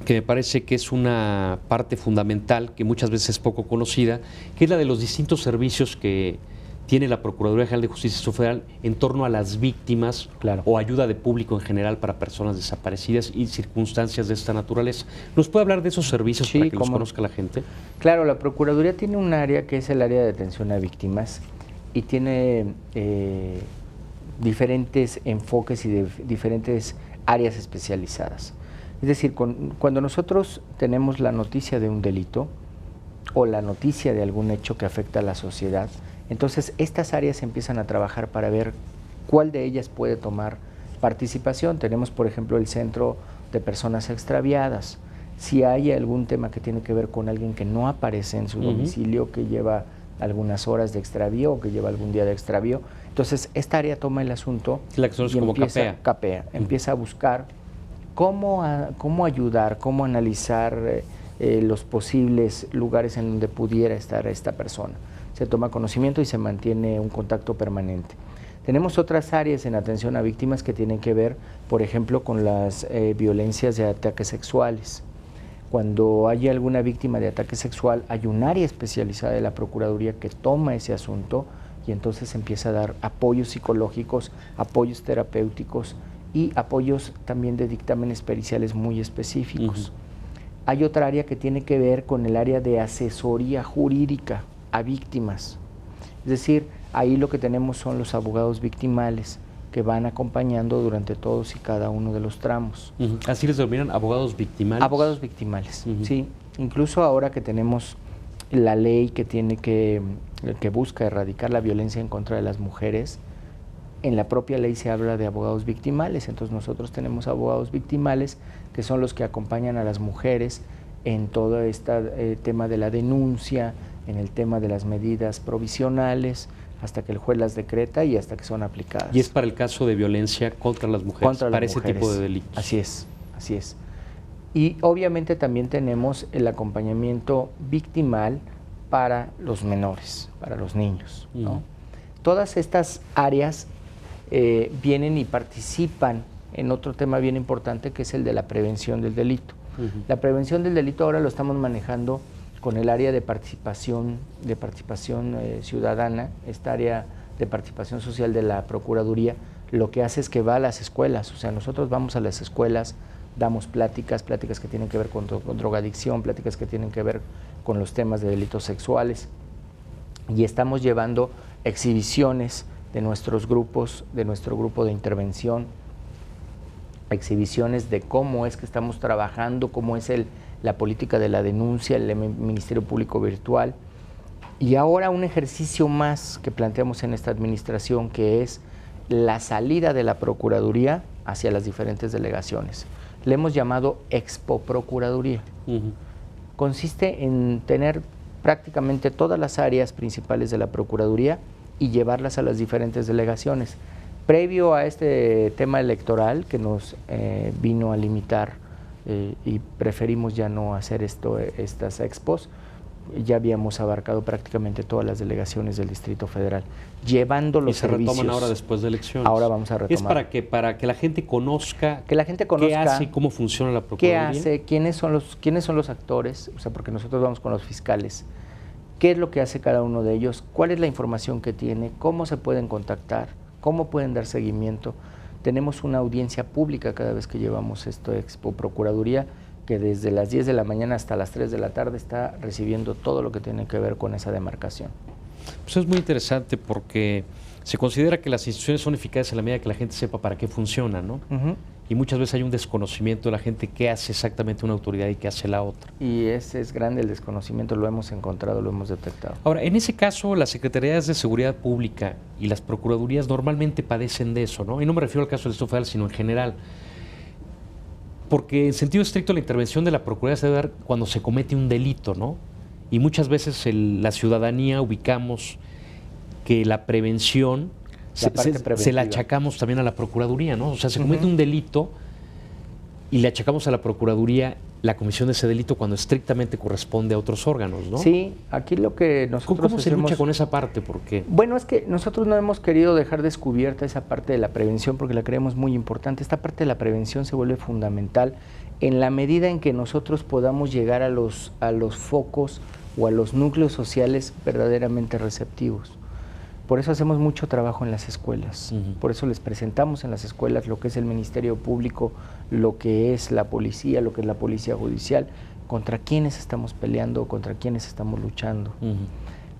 que me parece que es una parte fundamental, que muchas veces es poco conocida, que es la de los distintos servicios que tiene la Procuraduría General de Justicia Federal en torno a las víctimas o ayuda de público en general para personas desaparecidas y circunstancias de esta naturaleza. ¿Nos puede hablar de esos servicios para que los conozca la gente? Claro, la Procuraduría tiene un área que es el área de atención a víctimas, y tiene diferentes enfoques y diferentes áreas especializadas. Es decir, cuando nosotros tenemos la noticia de un delito o la noticia de algún hecho que afecta a la sociedad, entonces estas áreas empiezan a trabajar para ver ¿Cuál de ellas puede tomar participación? Tenemos, por ejemplo, el Centro de Personas Extraviadas. Si hay algún tema que tiene que ver con alguien que no aparece en su domicilio, que lleva algunas horas de extravío o que lleva algún día de extravío, entonces esta área toma el asunto la que y como capea, empieza a buscar cómo ayudar, cómo analizar los posibles lugares en donde pudiera estar esta persona. Se toma conocimiento y se mantiene un contacto permanente. Tenemos otras áreas en atención a víctimas que tienen que ver, por ejemplo, con las violencias de ataques sexuales. Cuando hay alguna víctima de ataque sexual, hay un área especializada de la Procuraduría que toma ese asunto y entonces empieza a dar apoyos psicológicos, apoyos terapéuticos y apoyos también de dictámenes periciales muy específicos. Hay otra área que tiene que ver con el área de asesoría jurídica a víctimas. Es decir, ahí lo que tenemos son los abogados victimales que van acompañando durante todos y cada uno de los tramos. ¿Así les denominan abogados victimales? Abogados victimales, sí. Incluso ahora que tenemos la ley que busca erradicar la violencia en contra de las mujeres, en la propia ley se habla de abogados victimales, entonces nosotros tenemos abogados victimales que son los que acompañan a las mujeres en todo este tema de la denuncia, en el tema de las medidas provisionales, hasta que el juez las decreta y hasta que son aplicadas. Y es para el caso de violencia contra las mujeres, para ese tipo de delitos. Así es. Y obviamente también tenemos el acompañamiento victimal para los menores, para los niños, ¿no? Todas estas áreas vienen y participan en otro tema bien importante que es el de la prevención del delito. La prevención del delito ahora lo estamos manejando con el área de participación ciudadana, esta área de participación social de la Procuraduría, lo que hace es que va a las escuelas, o sea, nosotros vamos a las escuelas, damos pláticas que tienen que ver con drogadicción, pláticas que tienen que ver con los temas de delitos sexuales, y estamos llevando exhibiciones de nuestros grupos, de nuestro grupo de intervención, exhibiciones de cómo es que estamos trabajando, cómo es la política de la denuncia, el Ministerio Público Virtual. Y ahora un ejercicio más que planteamos en esta administración, que es la salida de la Procuraduría hacia las diferentes delegaciones. Le hemos llamado Expo Procuraduría. Consiste en tener prácticamente todas las áreas principales de la Procuraduría y llevarlas a las diferentes delegaciones. Previo a este tema electoral que nos vino a limitar y preferimos ya no hacer estas expos, ya habíamos abarcado prácticamente todas las delegaciones del Distrito Federal, llevando los servicios. ¿Y se retoman ahora después de elecciones? Ahora vamos a retomar. ¿Es para que la gente conozca qué hace y cómo funciona la Procuraduría? ¿Qué hace? ¿Quiénes son los actores? O sea, porque nosotros vamos con los fiscales. ¿Qué es lo que hace cada uno de ellos? ¿Cuál es la información que tiene? ¿Cómo se pueden contactar? ¿Cómo pueden dar seguimiento? Tenemos una audiencia pública cada vez que llevamos esto a Expo Procuraduría, que desde las 10 de la mañana hasta las 3 de la tarde está recibiendo todo lo que tiene que ver con esa demarcación. Pues es muy interesante porque se considera que las instituciones son eficaces en la medida que la gente sepa para qué funcionan, ¿no? Y muchas veces hay un desconocimiento de la gente qué hace exactamente una autoridad y qué hace la otra. Y ese es grande el desconocimiento, lo hemos encontrado, lo hemos detectado. Ahora, en ese caso, las Secretarías de Seguridad Pública y las Procuradurías normalmente padecen de eso, ¿no? Y no me refiero al caso del Distrito Federal, sino en general. Porque en sentido estricto la intervención de la Procuraduría se debe dar cuando se comete un delito, ¿no? Y muchas veces la ciudadanía ubicamos que la prevención se la achacamos también a la Procuraduría, ¿no? O sea, se comete un delito y le achacamos a la Procuraduría la comisión de ese delito cuando estrictamente corresponde a otros órganos, ¿no? Sí, aquí lo que nosotros ¿Cómo se lucha con esa parte? Porque bueno, es que nosotros no hemos querido dejar descubierta esa parte de la prevención porque la creemos muy importante. Esta parte de la prevención se vuelve fundamental en la medida en que nosotros podamos llegar a los focos o a los núcleos sociales verdaderamente receptivos. Por eso hacemos mucho trabajo en las escuelas, por eso les presentamos en las escuelas lo que es el Ministerio Público, lo que es la policía, lo que es la policía judicial, contra quiénes estamos peleando, contra quiénes estamos luchando.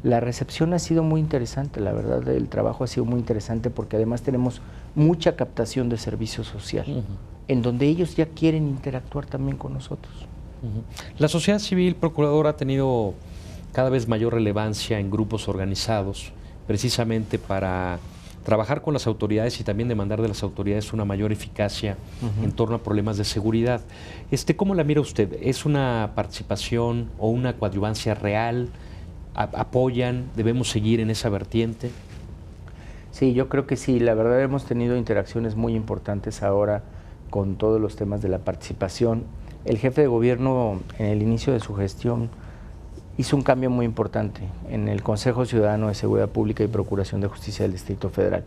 La recepción ha sido muy interesante, la verdad, el trabajo ha sido muy interesante porque además tenemos mucha captación de servicio social, en donde ellos ya quieren interactuar también con nosotros. La sociedad civil procuradora ha tenido cada vez mayor relevancia en grupos organizados, precisamente para trabajar con las autoridades y también demandar de las autoridades una mayor eficacia en torno a problemas de seguridad. ¿Cómo la mira usted? ¿Es una participación o una coadyuvancia real? ¿Apoyan? ¿Debemos seguir en esa vertiente? Sí, yo creo que sí. La verdad hemos tenido interacciones muy importantes ahora con todos los temas de la participación. El jefe de gobierno, en el inicio de su gestión, hizo un cambio muy importante en el Consejo Ciudadano de Seguridad Pública y Procuración de Justicia del Distrito Federal.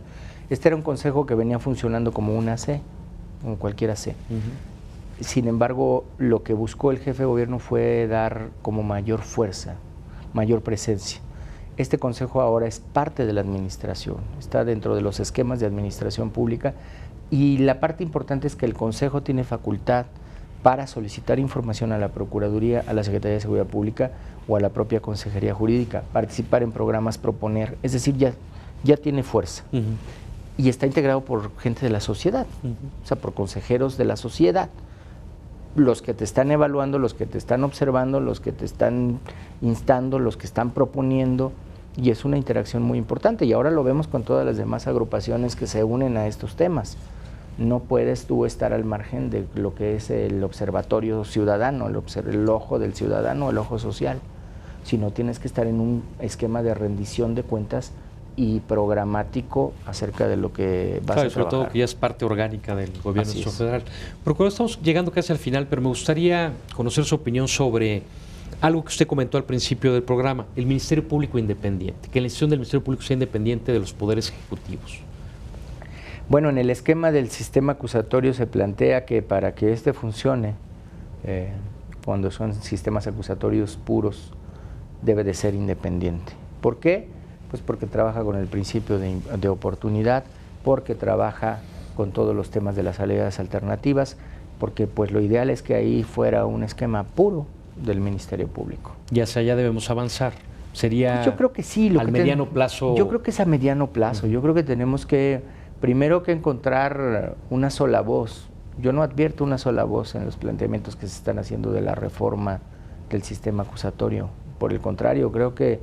Este era un consejo que venía funcionando como una AC, como cualquier AC. Sin embargo, lo que buscó el jefe de gobierno fue dar como mayor fuerza, mayor presencia. Este consejo ahora es parte de la administración, está dentro de los esquemas de administración pública, y la parte importante es que el consejo tiene facultad para solicitar información a la Procuraduría, a la Secretaría de Seguridad Pública o a la propia Consejería Jurídica, participar en programas, proponer, es decir, ya tiene fuerza. Y está integrado por gente de la sociedad, o sea, por consejeros de la sociedad, los que te están evaluando, los que te están observando, los que te están instando, los que están proponiendo, y es una interacción muy importante, y ahora lo vemos con todas las demás agrupaciones que se unen a estos temas. No puedes tú estar al margen de lo que es el observatorio ciudadano, el ojo del ciudadano, el ojo social, sino tienes que estar en un esquema de rendición de cuentas y programático acerca de lo que vas a trabajar. Sobre todo que ya es parte orgánica del gobierno federal. Procurador, estamos llegando casi al final, pero me gustaría conocer su opinión sobre algo que usted comentó al principio del programa, el Ministerio Público Independiente, que la institución del Ministerio Público sea independiente de los poderes ejecutivos. Bueno, en el esquema del sistema acusatorio se plantea que para que este funcione, cuando son sistemas acusatorios puros, debe de ser independiente. ¿Por qué? Pues porque trabaja con el principio de oportunidad, porque trabaja con todos los temas de las salidas alternativas, porque pues lo ideal es que ahí fuera un esquema puro del Ministerio Público. Y hacia allá debemos avanzar. ¿Sería pues yo creo que sí, al mediano plazo? Yo creo que es a mediano plazo. Yo creo que tenemos que primero que encontrar una sola voz. Yo no advierto una sola voz en los planteamientos que se están haciendo de la reforma del sistema acusatorio. Por el contrario, creo que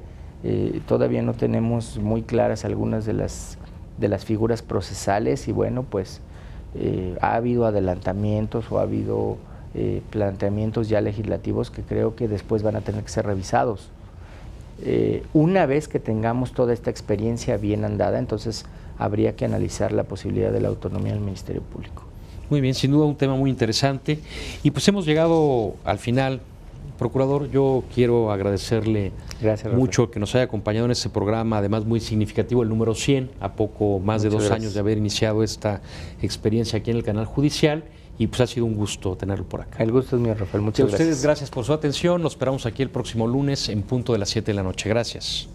todavía no tenemos muy claras algunas de las figuras procesales, y bueno, pues ha habido adelantamientos o ha habido planteamientos ya legislativos que creo que después van a tener que ser revisados. Una vez que tengamos toda esta experiencia bien andada, entonces habría que analizar la posibilidad de la autonomía del Ministerio Público. Muy bien, sin duda un tema muy interesante. Y pues hemos llegado al final. Procurador, yo quiero agradecerle mucho que nos haya acompañado en este programa, además muy significativo, el número 100, a poco más de 2 años de haber iniciado esta experiencia aquí en el canal judicial, y pues ha sido un gusto tenerlo por acá. El gusto es mío, Rafael, muchas gracias. A ustedes gracias por su atención, nos esperamos aquí el próximo lunes en punto de las 7 de la noche. Gracias.